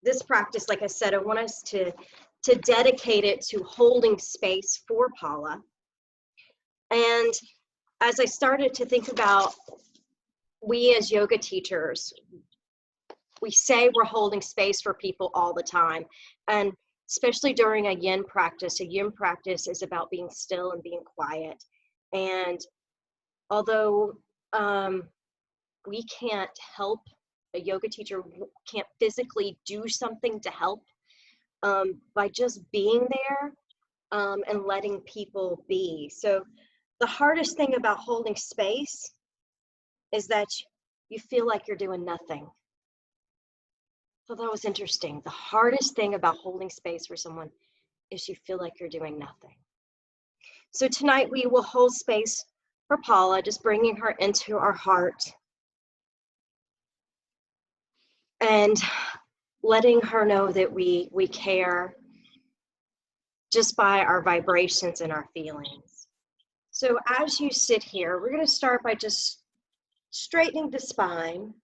this practice, like I said, I want us to dedicate it to holding space for Paula. And as I started to think about, we as yoga teachers, we say we're holding space for people all the time. And especially during a yin practice is about being still and being quiet. And although we can't help, a yoga teacher can't physically do something to help, by just being there and letting people be. So the hardest thing about holding space is that you feel like you're doing nothing. So that was interesting. The hardest thing about holding space for someone is you feel like you're doing nothing. So tonight we will hold space for Paula, just bringing her into our heart and letting her know that we care just by our vibrations and our feelings. So as you sit here, we're going to start by just straightening the spine,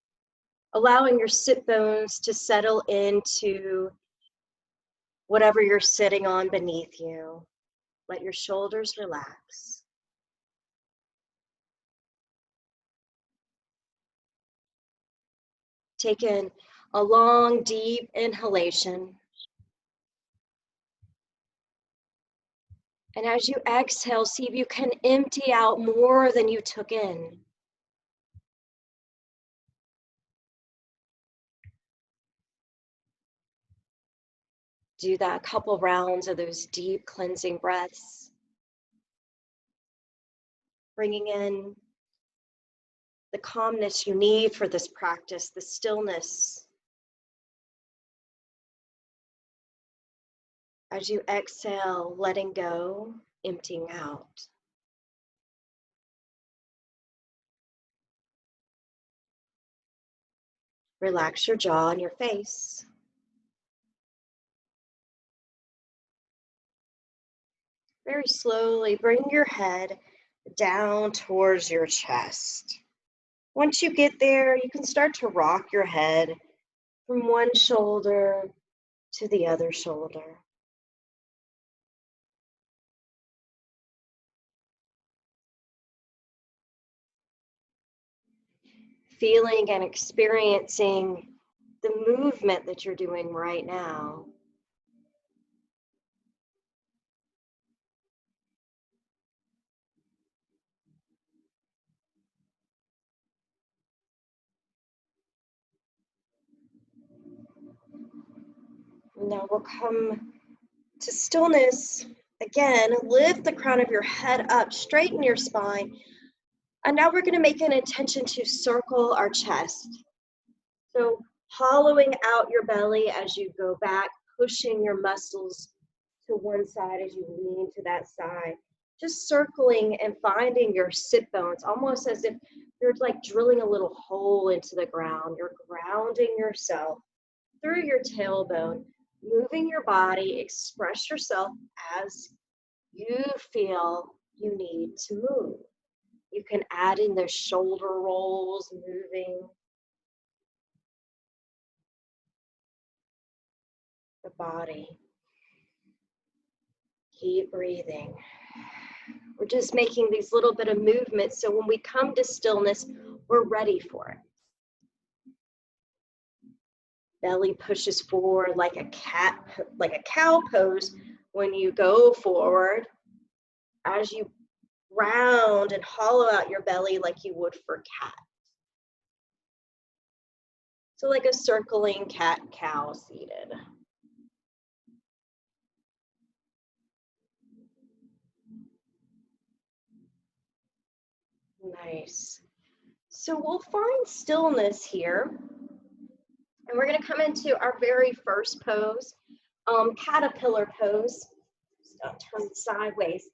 allowing your sit bones to settle into whatever you're sitting on beneath you. Let your shoulders relax. Take in a long, deep inhalation. And as you exhale, see if you can empty out more than you took in. Do that a couple rounds of those deep cleansing breaths. Bringing in the calmness you need for this practice, the stillness. As you exhale, letting go, emptying out. Relax your jaw and your face. Very slowly bring your head down towards your chest. Once you get there, you can start to rock your head from one shoulder to the other shoulder. Feeling and experiencing the movement that you're doing right now. Now we'll come to stillness. Again, lift the crown of your head up, straighten your spine. And now we're going to make an intention to circle our chest. So hollowing out your belly as you go back, pushing your muscles to one side as you lean to that side. Just circling and finding your sit bones, almost as if you're like drilling a little hole into the ground. You're grounding yourself through your tailbone, moving your body, express yourself as you feel you need to move. You can add in those shoulder rolls, moving the body. Keep breathing. We're just making these little bit of movements so when we come to stillness, we're ready for it. Belly pushes forward like a cow pose when you go forward. As you round and hollow out your belly like you would for cat. So like a circling cat-cow seated. Nice. So we'll find stillness here. And we're going to come into our very first pose, caterpillar pose. Just gonna turn sideways.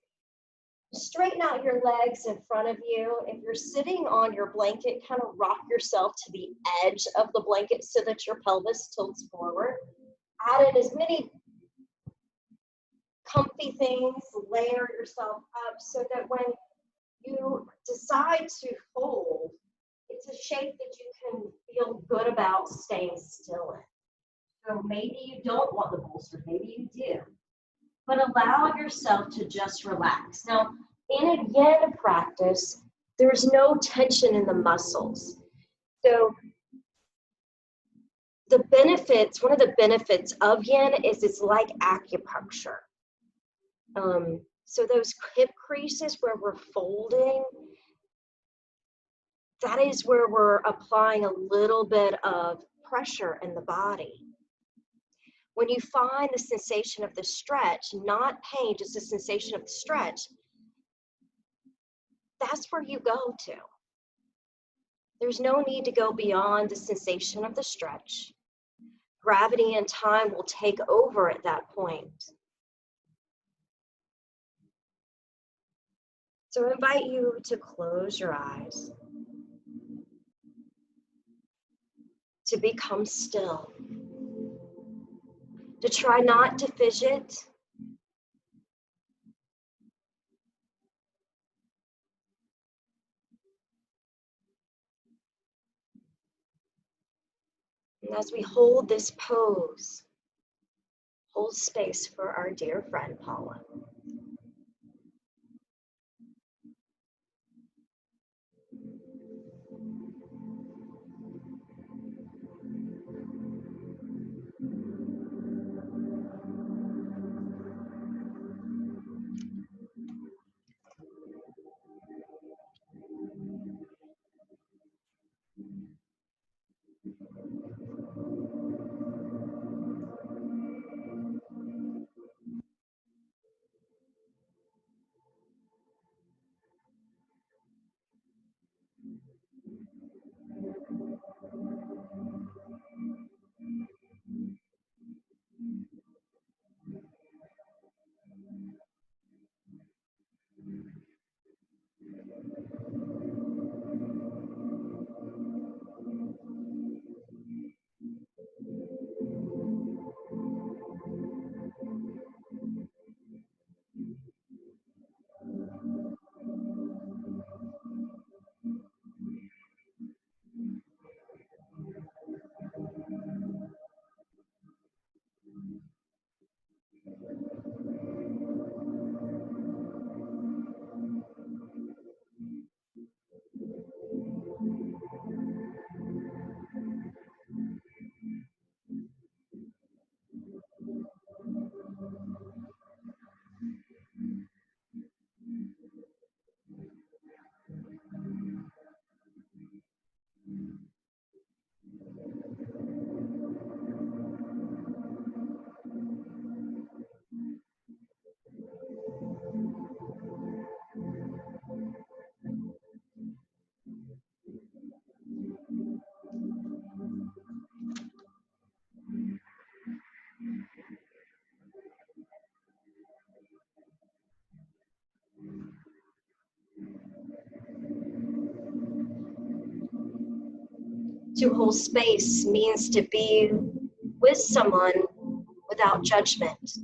Straighten out your legs in front of you. If you're sitting on your blanket, kind of rock yourself to the edge of the blanket so that your pelvis tilts forward. Add in as many comfy things, layer yourself up so that when you decide to fold, it's a shape that you can feel good about staying still in. So maybe you don't want the bolster, maybe you do. But allow yourself to just relax. Now, in a yin practice, there's no tension in the muscles. So the benefits, one of the benefits of yin is it's like acupuncture. So those hip creases where we're folding, that is where we're applying a little bit of pressure in the body. When you find the sensation of the stretch, not pain, just the sensation of the stretch, that's where you go to. There's no need to go beyond the sensation of the stretch. Gravity and time will take over at that point. So I invite you to close your eyes, to become still, to try not to fidget, and as we hold this pose, hold space for our dear friend Paula. To hold space means to be with someone without judgment.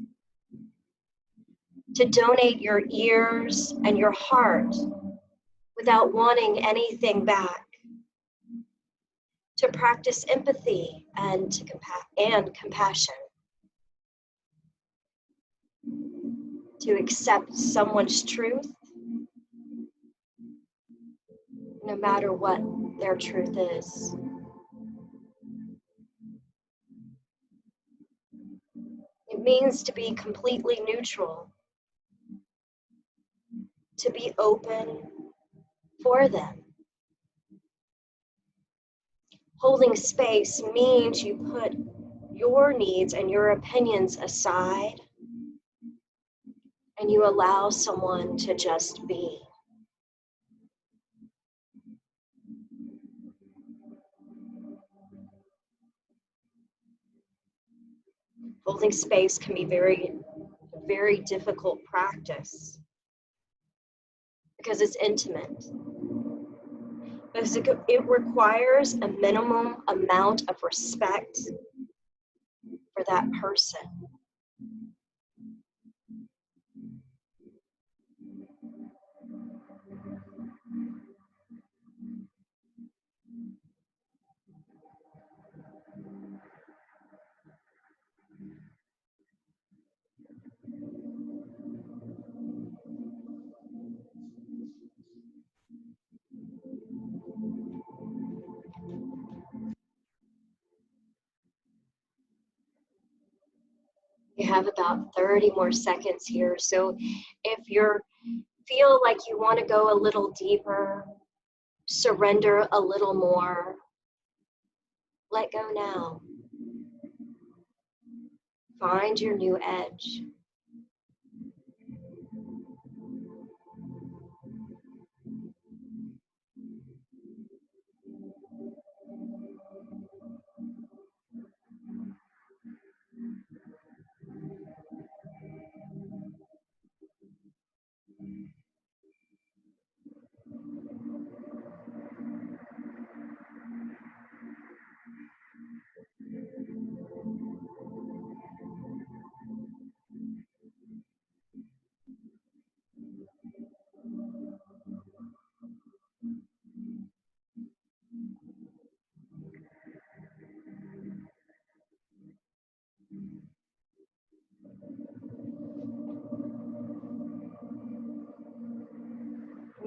To donate your ears and your heart without wanting anything back. To practice empathy and compassion. To accept someone's truth, no matter what their truth is. It means to be completely neutral, to be open for them. Holding space means you put your needs and your opinions aside and you allow someone to just be. Holding space can be very difficult practice because it's intimate. Because it requires a minimum amount of respect for that person. You have about 30 more seconds here. So if you feel like you want to go a little deeper, surrender a little more, let go now. Find your new edge.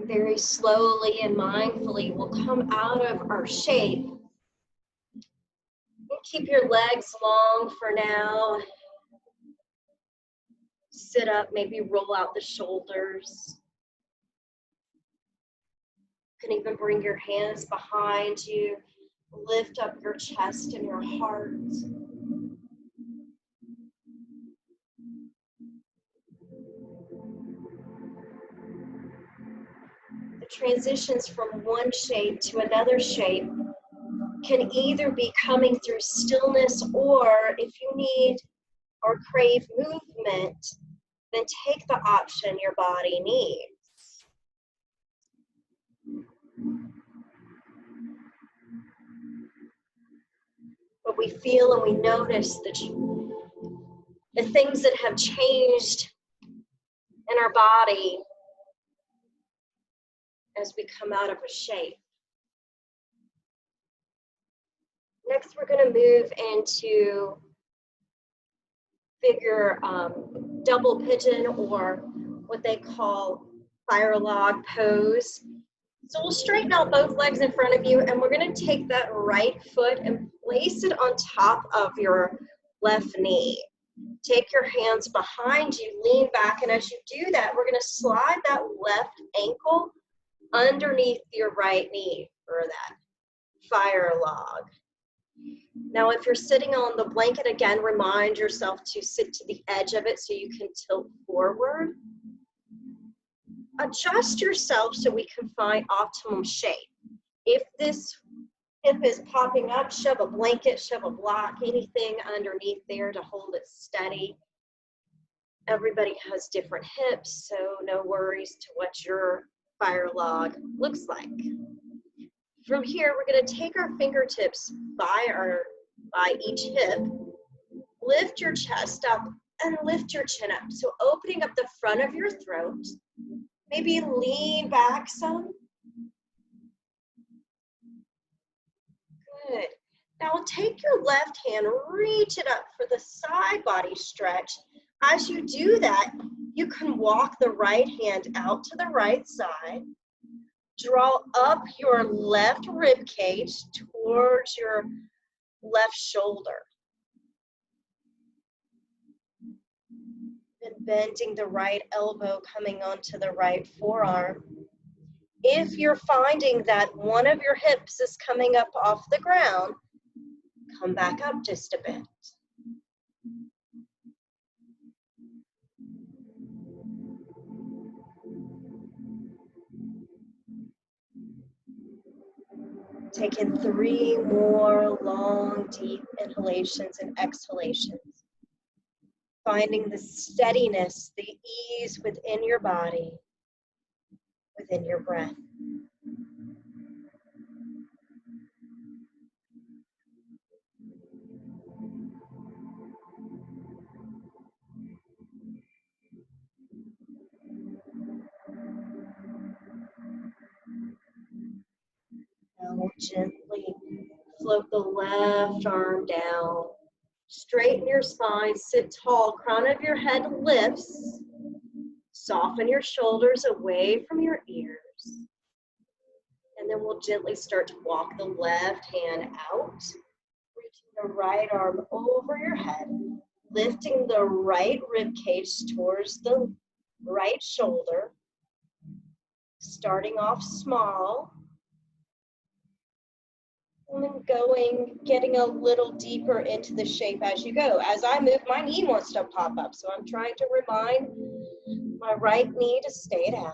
Very slowly and mindfully, we'll come out of our shape. Keep your legs long for now. Sit up, maybe roll out the shoulders. You can even bring your hands behind you. Lift up your chest and your heart. The transitions from one shape to another shape can either be coming through stillness, or if you need or crave movement, then take the option your body needs. But we feel and we notice the things that have changed in our body as we come out of a shape. Next, we're going to move into figure double pigeon, or what they call fire log pose. So we'll straighten out both legs in front of you, and we're going to take that right foot and place it on top of your left knee. Take your hands behind you, lean back, and as you do that, we're going to slide that left ankle underneath your right knee for that fire log. Now, if you're sitting on the blanket, again, remind yourself to sit to the edge of it so you can tilt forward. Adjust yourself so we can find optimum shape. If this hip is popping up, shove a blanket, shove a block, anything underneath there to hold it steady. Everybody has different hips, so no worries to what your fire log looks like. From here, we're going to take our fingertips by each hip, lift your chest up and lift your chin up. So opening up the front of your throat, maybe lean back some. Good. Now take your left hand, reach it up for the side body stretch. As you do that, you can walk the right hand out to the right side. Draw up your left rib cage towards your left shoulder. And bending the right elbow, coming onto the right forearm. If you're finding that one of your hips is coming up off the ground, come back up just a bit. Take in 3 more long, deep inhalations and exhalations. Finding the steadiness, the ease within your body, within your breath. Now gently float the left arm down. Straighten your spine, sit tall, crown of your head lifts. Soften your shoulders away from your ears. And then we'll gently start to walk the left hand out, reaching the right arm over your head. Lifting the right rib cage towards the right shoulder. Starting off small. And then getting a little deeper into the shape as you go. As I move, my knee wants to pop up. So I'm trying to remind my right knee to stay down.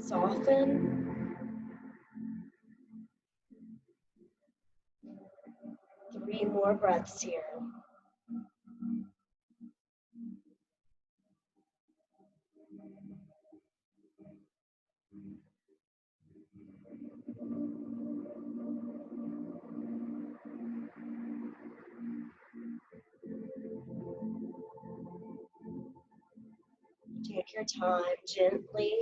Soften. 3 more breaths here. Take your time, gently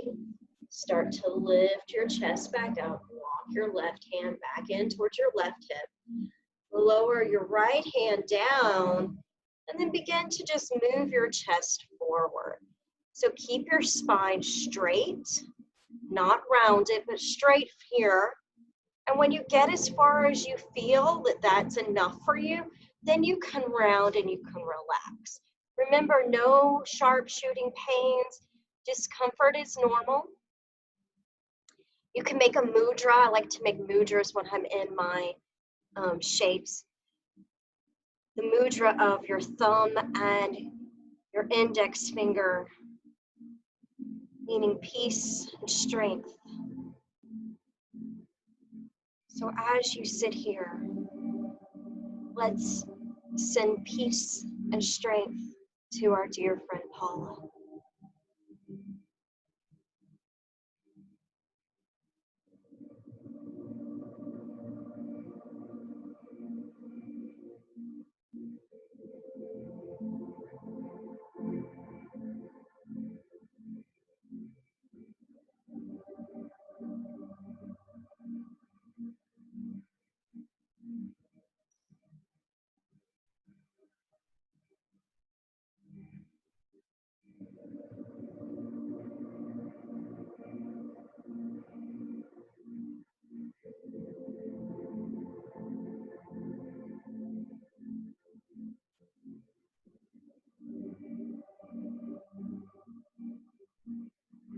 start to lift your chest back up. Walk your left hand back in towards your left hip. Lower your right hand down, and then begin to just move your chest forward. So keep your spine straight, not rounded, but straight here. And when you get as far as you feel that that's enough for you, then you can round and you can relax. Remember, no sharp shooting pains. Discomfort is normal. You can make a mudra. I like to make mudras when I'm in my shapes. The mudra of your thumb and your index finger, meaning peace and strength. So as you sit here, let's send peace and strength to our dear friend Paula.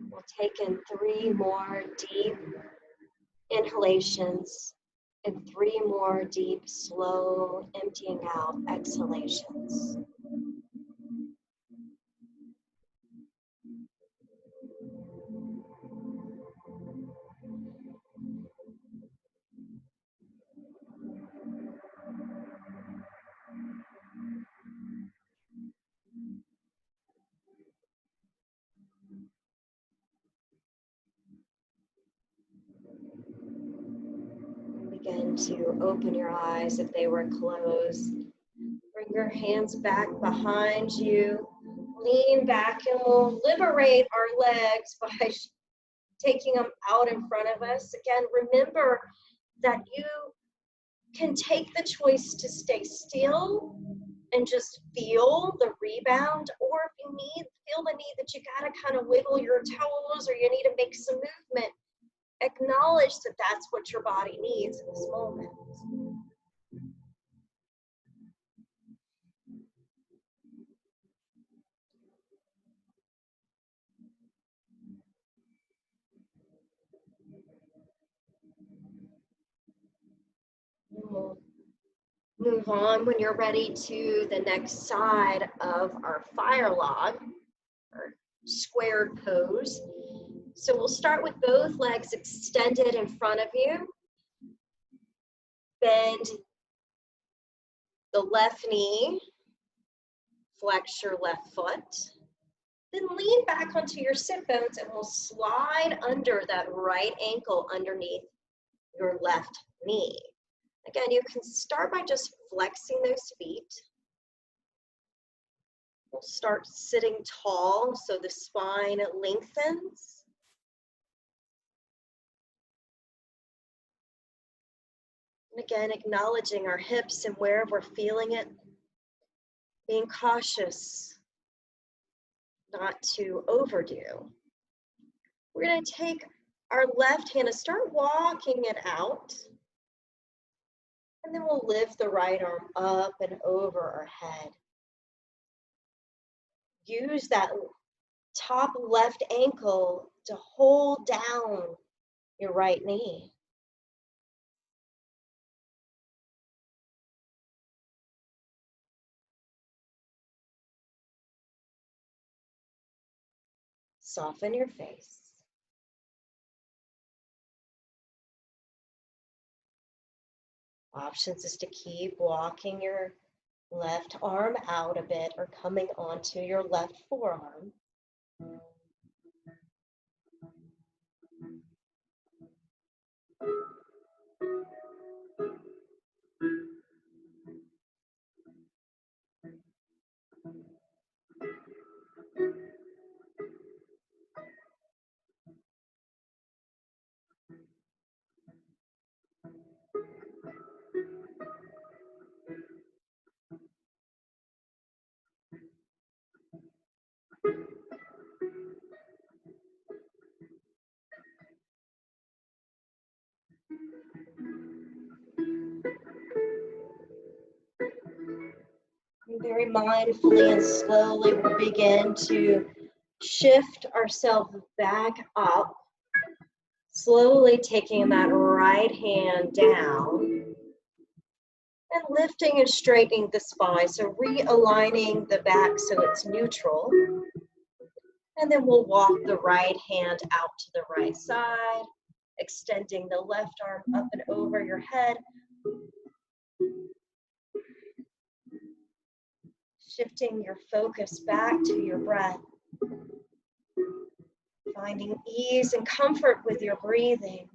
We'll take in 3 more deep inhalations and 3 more deep, slow, emptying out exhalations. Begin to open your eyes if they were closed. Bring your hands back behind you. Lean back and we'll liberate our legs by taking them out in front of us. Again, remember that you can take the choice to stay still and just feel the rebound, or if you feel the need that you gotta kind of wiggle your toes or you need to make some movement, acknowledge that that's what your body needs in this moment. We'll move on when you're ready to the next side of our fire log, or squared pose. So we'll start with both legs extended in front of you. Bend the left knee, flex your left foot. Then lean back onto your sit bones and we'll slide under that right ankle underneath your left knee. Again, you can start by just flexing those feet. We'll start sitting tall so the spine lengthens. And again, acknowledging our hips and where we're feeling it, being cautious not to overdo. We're going to take our left hand and start walking it out. And then we'll lift the right arm up and over our head. Use that top left ankle to hold down your right knee. Soften your face. Options is to keep walking your left arm out a bit or coming onto your left forearm. Very mindfully and slowly we'll begin to shift ourselves back up, slowly taking that right hand down and lifting and straightening the spine. So realigning the back so it's neutral. And then we'll walk the right hand out to the right side, extending the left arm up and over your head. Shifting your focus back to your breath. Finding ease and comfort with your breathing.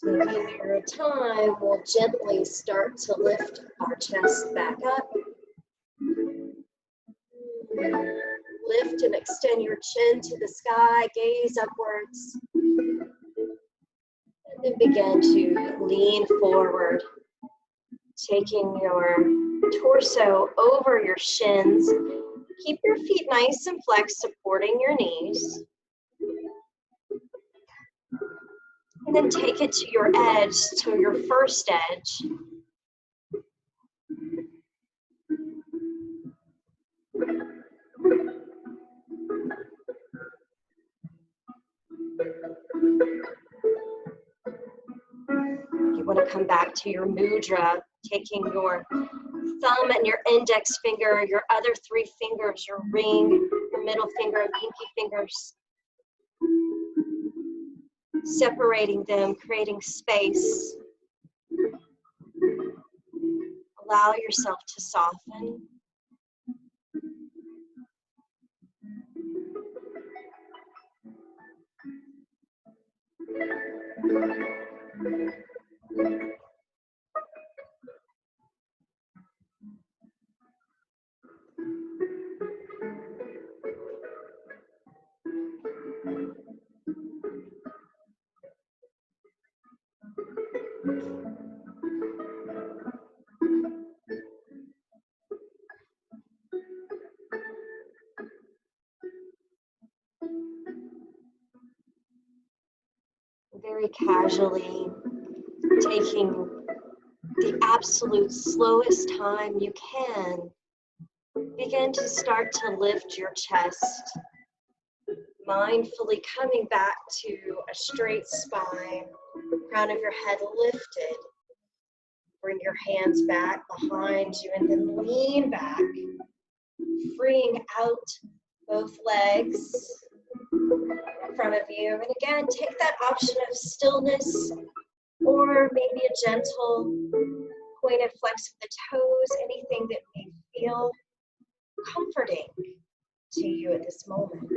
Taking your time, we'll gently start to lift our chest back up. Lift and extend your chin to the sky, gaze upwards. And then begin to lean forward, taking your torso over your shins. Keep your feet nice and flexed, supporting your knees. And then take it to your edge, to your first edge. You want to come back to your mudra, taking your thumb and your index finger, your other three fingers, your ring, your middle finger, and pinky fingers. Separating them, creating space. Allow yourself to soften. Very casually taking the absolute slowest time you can, begin to start to lift your chest. Mindfully coming back to a straight spine, crown of your head lifted. Bring your hands back behind you and then lean back, freeing out both legs in front of you. And again, take that option of stillness or maybe a gentle pointed flex of the toes, anything that may feel comforting to you at this moment.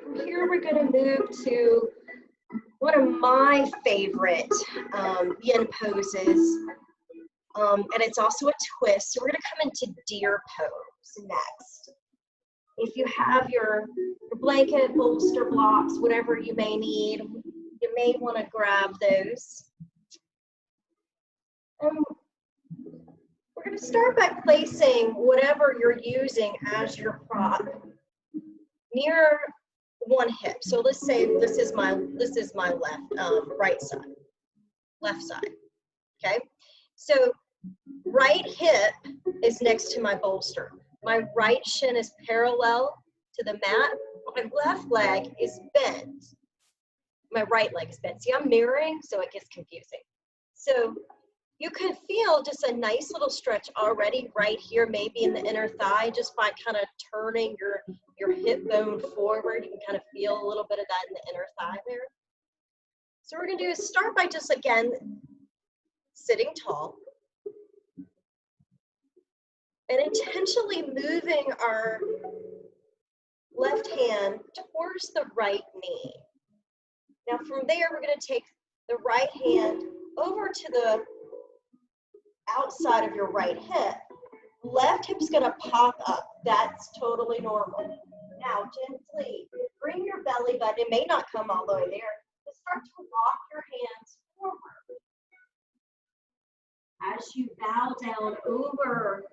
From here, we're going to move to one of my favorite yin poses, and it's also a twist. So we're going to come into deer pose next. If you have your blanket, bolster blocks, whatever you may need, you may want to grab those. We're going to start by placing whatever you're using as your prop near one hip. So let's say this is my left side. Okay, so right hip is next to my bolster. My right shin is parallel to the mat. My left leg is bent. My right leg is bent. See, I'm mirroring, so it gets confusing. So you can feel just a nice little stretch already right here, maybe in the inner thigh, just by kind of turning your hip bone forward. You can kind of feel a little bit of that in the inner thigh there. So what we're going to do is start by just, again, sitting tall and intentionally moving our left hand towards the right knee. Now from there, we're going to take the right hand over to the outside of your right hip. Left hip's going to pop up. That's totally normal. Now gently bring your belly button. It may not come all the way there, but start to walk your hands forward. As you bow down over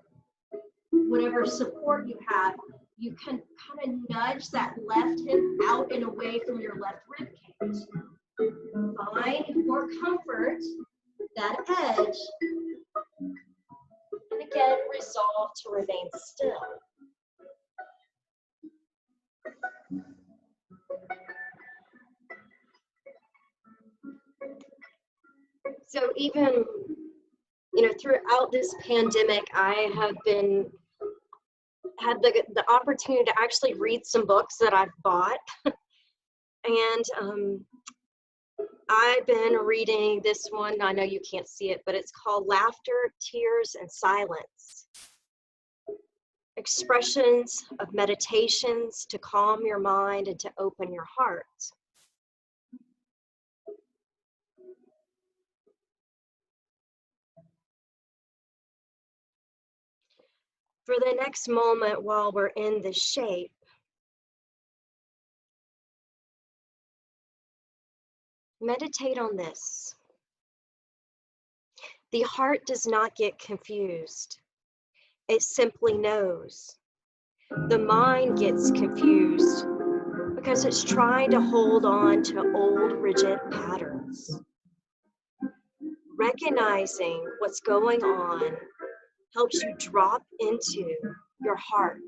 whatever support you have, you can kind of nudge that left hip out and away from your left rib cage. Find for comfort that edge, and again, resolve to remain still. So even, throughout this pandemic, I have had the opportunity to actually read some books that I've bought. And I've been reading this one. I know you can't see it, but it's called Laughter, Tears, and Silence. Expressions of meditations to calm your mind and to open your heart. For the next moment while we're in this shape, meditate on this. The heart does not get confused. It simply knows. The mind gets confused because it's trying to hold on to old rigid patterns. Recognizing what's going on helps you drop into your heart.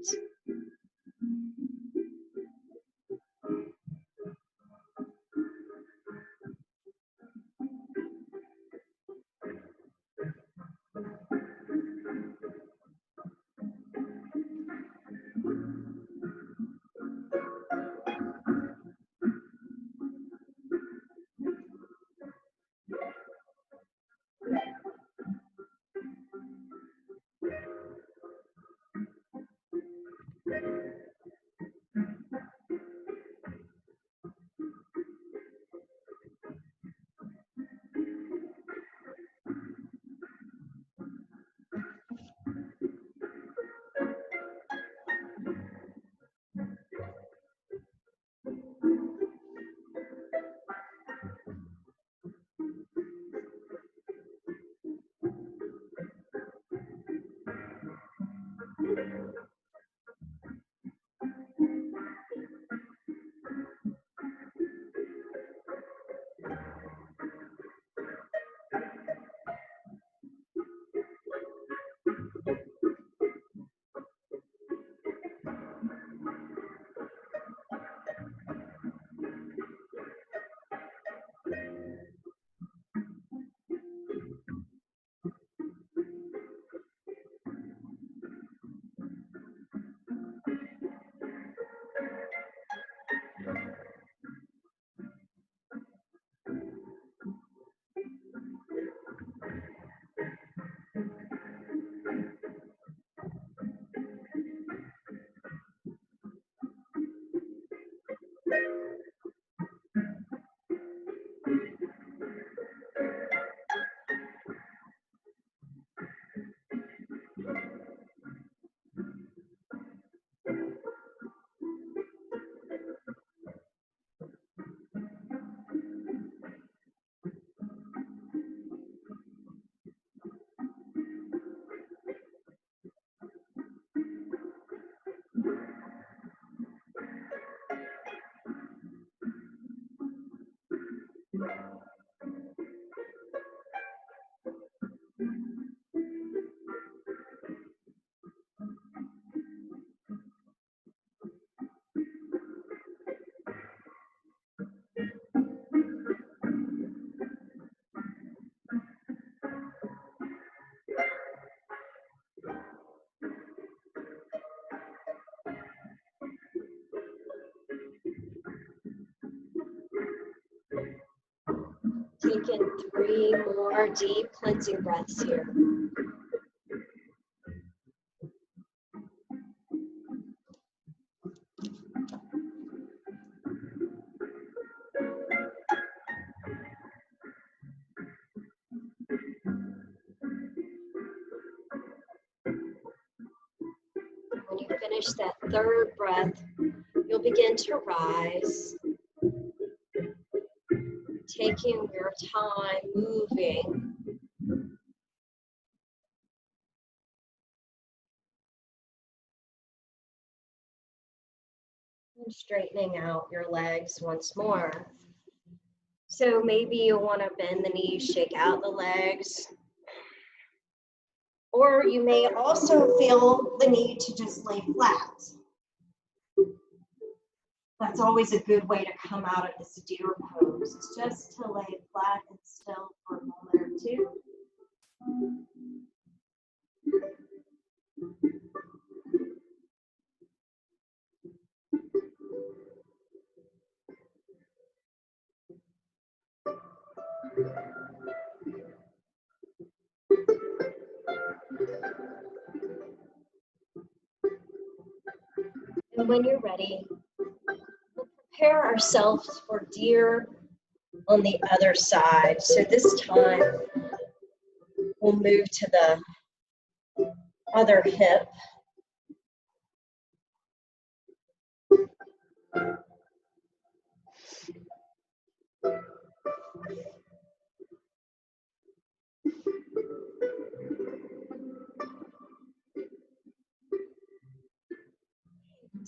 Take in 3 more deep cleansing breaths here. When you finish that 3rd breath, you'll begin to rise, taking your time, moving. And straightening out your legs once more. So maybe you want to bend the knees, shake out the legs. Or you may also feel the need to just lay flat. That's always a good way to come out of this deer pose, is just to lay flat and still for a moment or two. And when you're ready, we'll prepare ourselves for deer on the other side. So this time, we'll move to the other hip.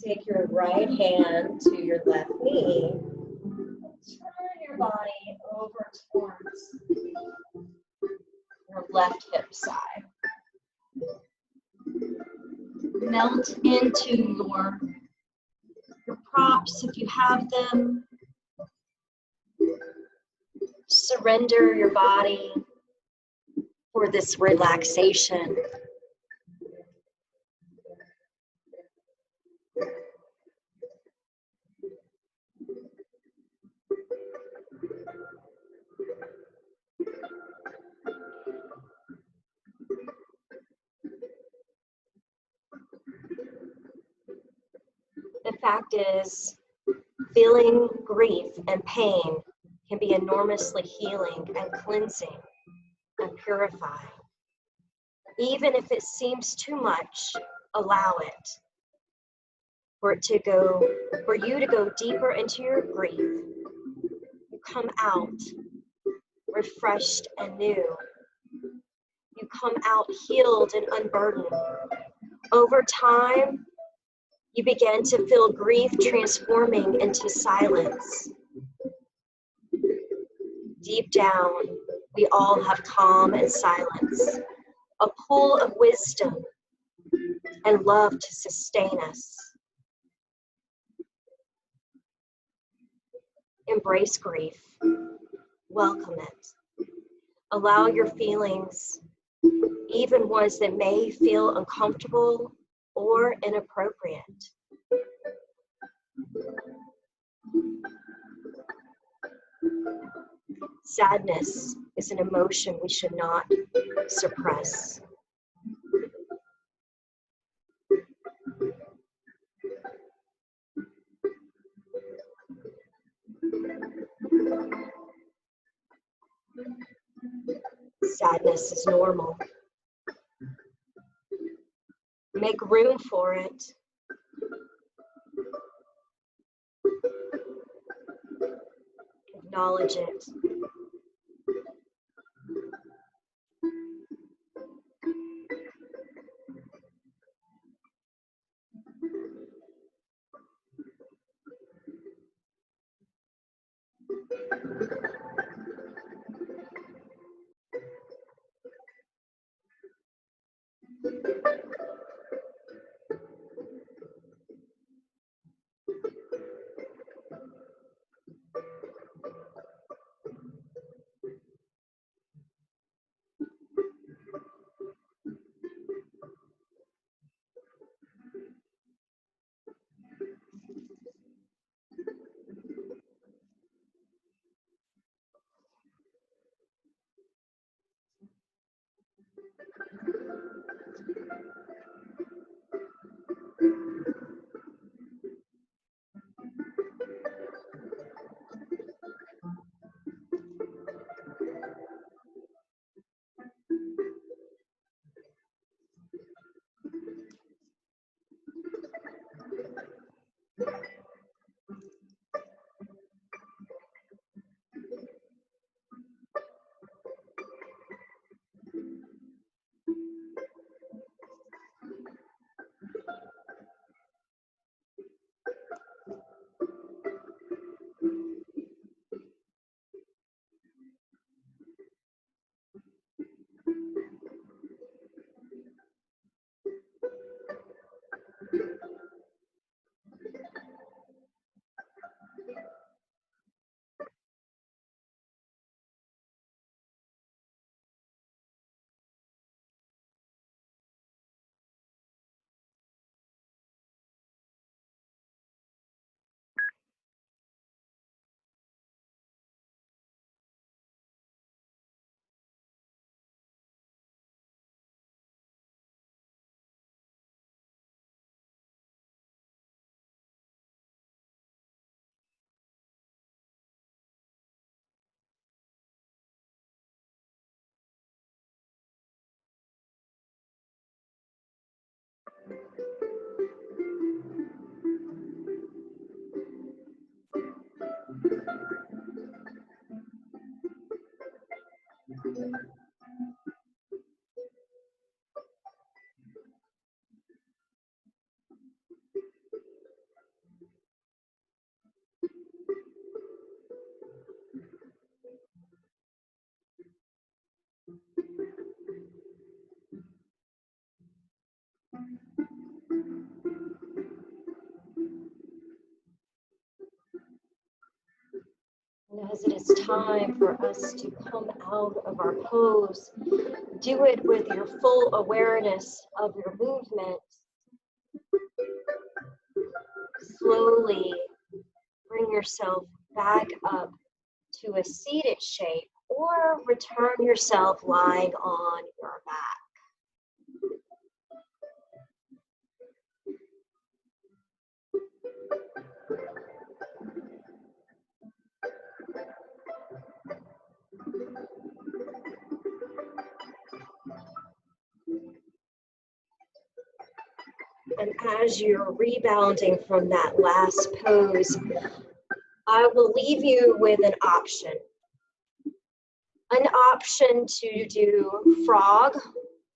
Take your right hand to your left knee. Turn your body over towards your left hip side. Melt into your props if you have them. Surrender your body for this relaxation. The fact is, feeling grief and pain can be enormously healing and cleansing and purifying. Even if it seems too much, allow it. For you to go deeper into your grief. You come out refreshed and new. You come out healed and unburdened. Over time, you begin to feel grief transforming into silence. Deep down, we all have calm and silence, a pool of wisdom and love to sustain us. Embrace grief. Welcome it. Allow your feelings, even ones that may feel uncomfortable or inappropriate. Sadness is an emotion we should not suppress. Sadness is normal. Make room for it. Acknowledge it. And as it is time for us to come out of our pose, do it with your full awareness of your movement. Slowly bring yourself back up to a seated shape or return yourself lying on your back. And as you're rebounding from that last pose, I will leave you with an option. An option to do frog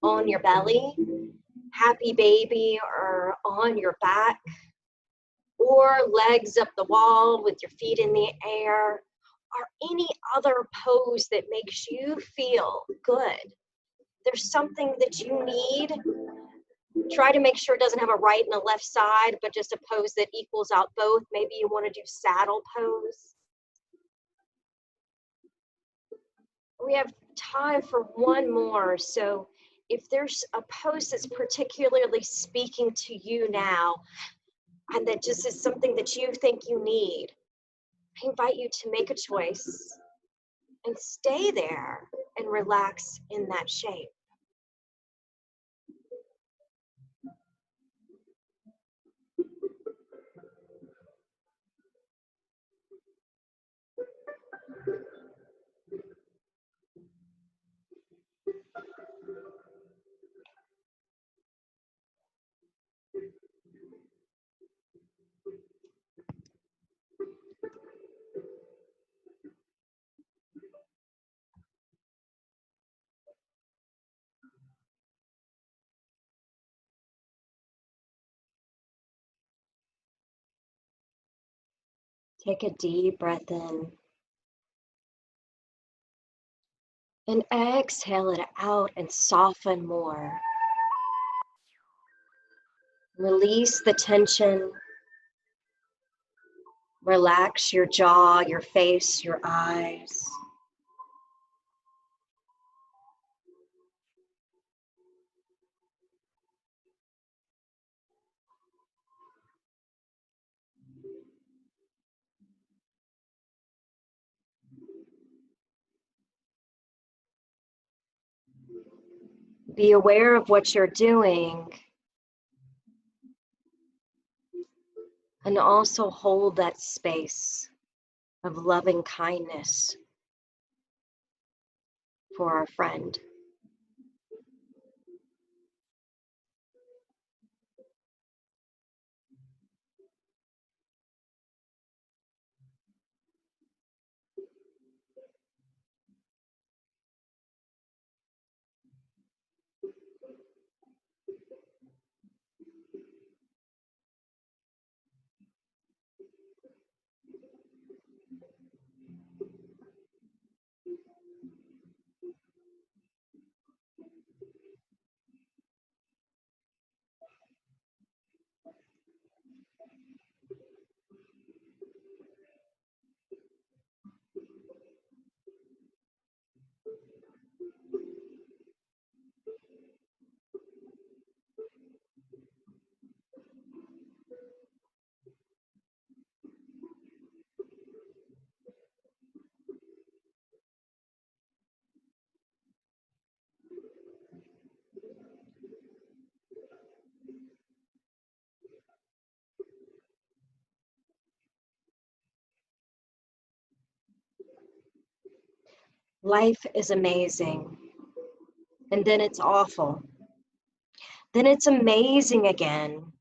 on your belly, happy baby or on your back, or legs up the wall with your feet in the air, or any other pose that makes you feel good. There's something that you need. Try to make sure it doesn't have a right and a left side, but just a pose that equals out both. Maybe you want to do saddle pose. We have time for one more. So if there's a pose that's particularly speaking to you now, and that just is something that you think you need, I invite you to make a choice and stay there and relax in that shape. Take a deep breath in and exhale it out and soften more. Release the tension. Relax your jaw, your face, your eyes. Be aware of what you're doing, and also hold that space of loving kindness for our friend. Life is amazing, and then it's awful. Then it's amazing again.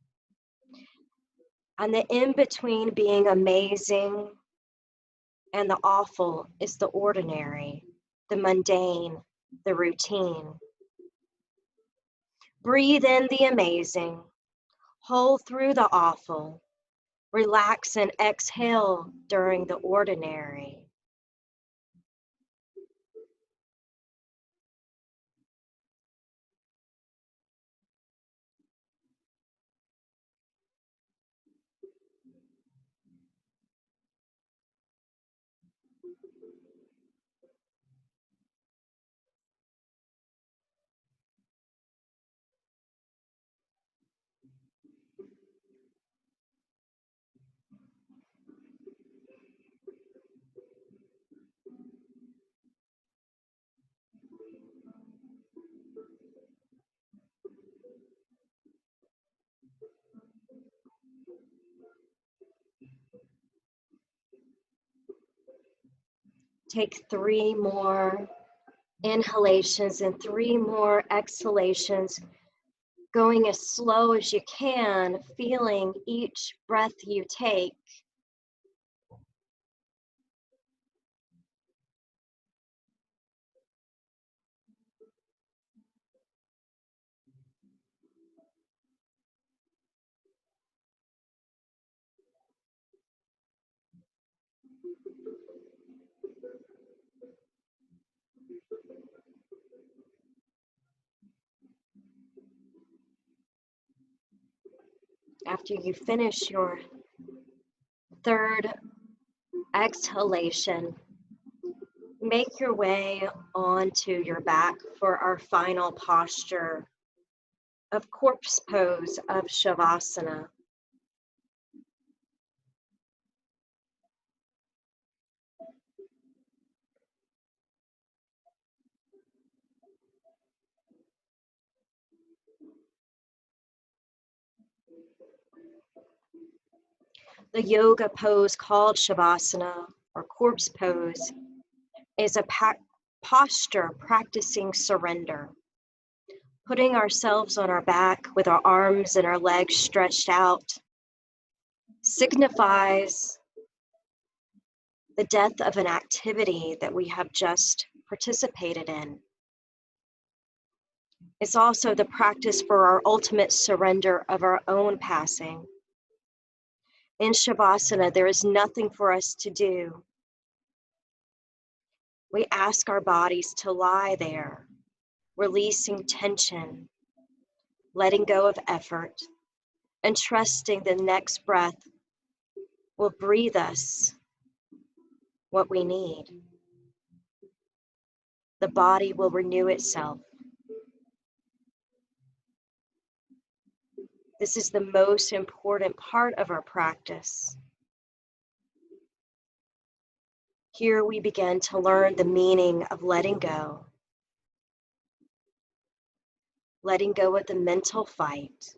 And the in-between being amazing and the awful is the ordinary, the mundane, the routine. Breathe in the amazing, hold through the awful, relax and exhale during the ordinary. Take 3 more inhalations and 3 more exhalations, going as slow as you can, feeling each breath you take. After you finish your 3rd exhalation, make your way onto your back for our final posture of corpse pose of Shavasana. The yoga pose called Shavasana, or corpse pose, is a posture practicing surrender. Putting ourselves on our back with our arms and our legs stretched out signifies the death of an activity that we have just participated in. It's also the practice for our ultimate surrender of our own passing. In Shavasana, there is nothing for us to do. We ask our bodies to lie there, releasing tension, letting go of effort, and trusting the next breath will breathe us what we need. The body will renew itself. This is the most important part of our practice. Here we begin to learn the meaning of letting go. letting go of the mental fight.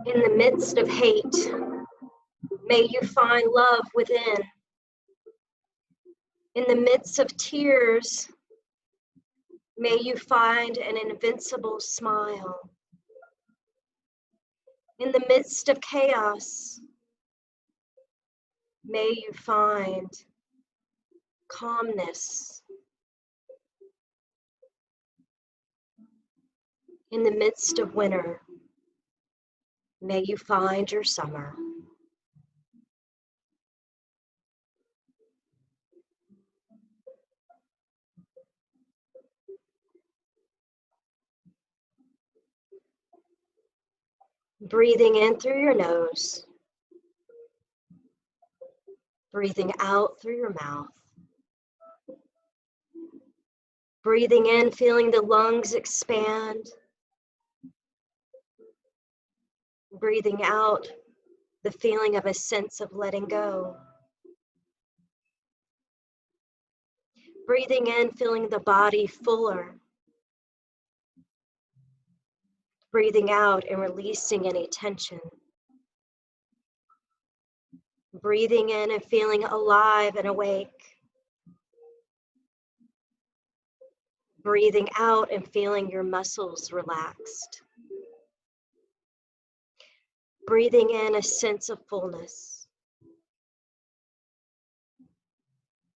In the midst of hate, may you find love within. In the midst of tears, may you find an invincible smile. In the midst of chaos, may you find calmness. In the midst of winter, may you find your summer. Breathing in through your nose, breathing out through your mouth. Breathing in, feeling the lungs expand. Breathing out, the feeling of a sense of letting go. Breathing in, feeling the body fuller. Breathing out and releasing any tension. Breathing in and feeling alive and awake. Breathing out and feeling your muscles relaxed. Breathing in a sense of fullness.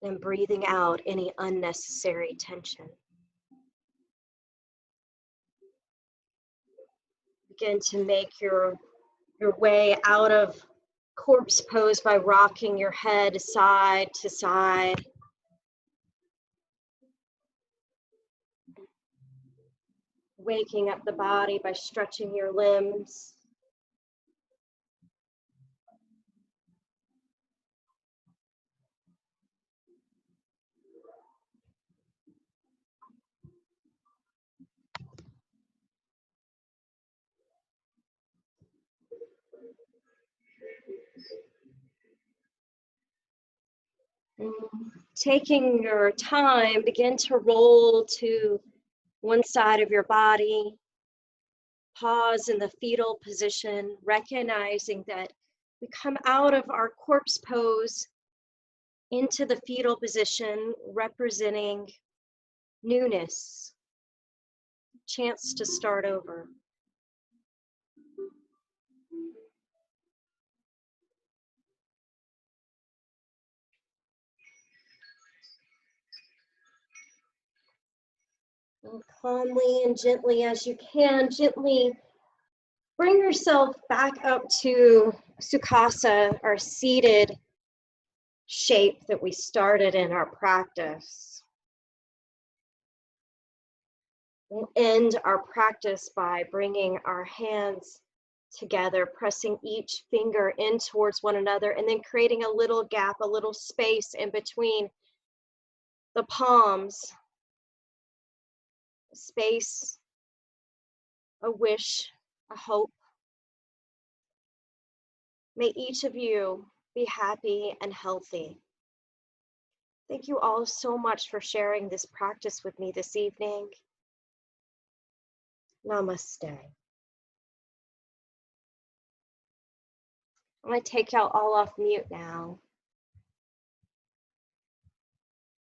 And breathing out any unnecessary tension. Begin to make your way out of corpse pose by rocking your head side to side. Waking up the body by stretching your limbs. Taking your time, begin to roll to one side of your body. Pause in the fetal position, recognizing that we come out of our corpse pose into the fetal position, representing newness, chance to start over. And calmly and gently as you can, gently bring yourself back up to Sukhasana, our seated shape that we started in our practice. We'll end our practice by bringing our hands together, pressing each finger in towards one another, and then creating a little gap, a little space in between the palms. A space, a wish, a hope. May each of you be happy and healthy. Thank you all so much for sharing this practice with me this evening. Namaste. I'm going to take y'all all off mute now.